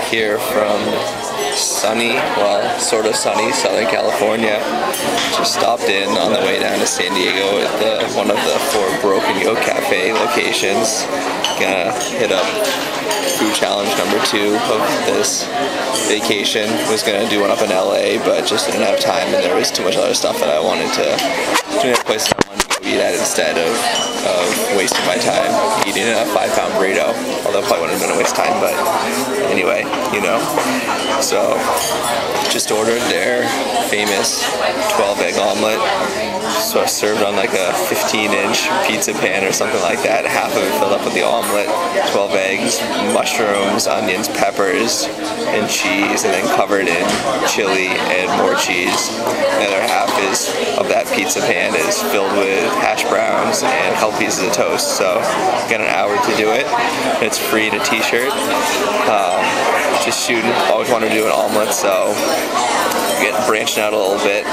here from sunny, well, sort of sunny Southern California. Just stopped in on the way down to San Diego at one of the 4 Broken Yolk Cafe locations. Gonna hit up food challenge number 2 of this vacation. Was gonna do one up in LA, but just didn't have time, and there was too much other stuff that I wanted to do. A place that I wanted to go eat at instead of wasting my time eating a 5-pound burrito. Although it probably wouldn't have been a waste of time, but anyway, you know. So just ordered their famous 12-egg omelet. So served on like a 15-inch pizza pan or something like that. Half of it filled up with the omelet, 12 eggs, mushrooms, onions, peppers, and cheese, and then covered in chili and more cheese. The other half of that pizza pan is filled with hash browns and a couple pieces of toast. So got an hour to do it. It's free and a t-shirt. Just shooting. Always wanted to do an omelet, so branching out a little bit.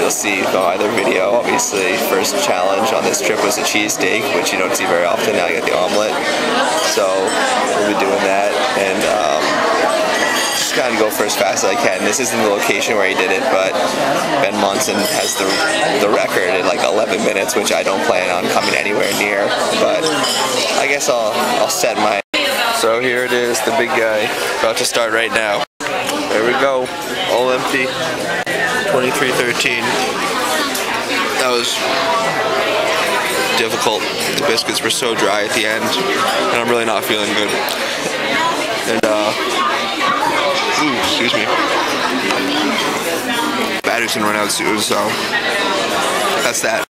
You'll see on either video. Obviously, first challenge on this trip was a cheesesteak, which you don't see very often. Now I get the omelet, so we'll be doing that, and just kind of go for as fast as I can. This isn't the location where he did it, but Ben Monson has the record in like 11 minutes, which I don't plan on coming anywhere near. But I guess I'll set my. So here it is, the big guy, about to start right now. There we go, all empty, 23:13. That was difficult. The biscuits were so dry at the end, and I'm really not feeling good. And, excuse me. Battery's gonna run out soon, so that's that.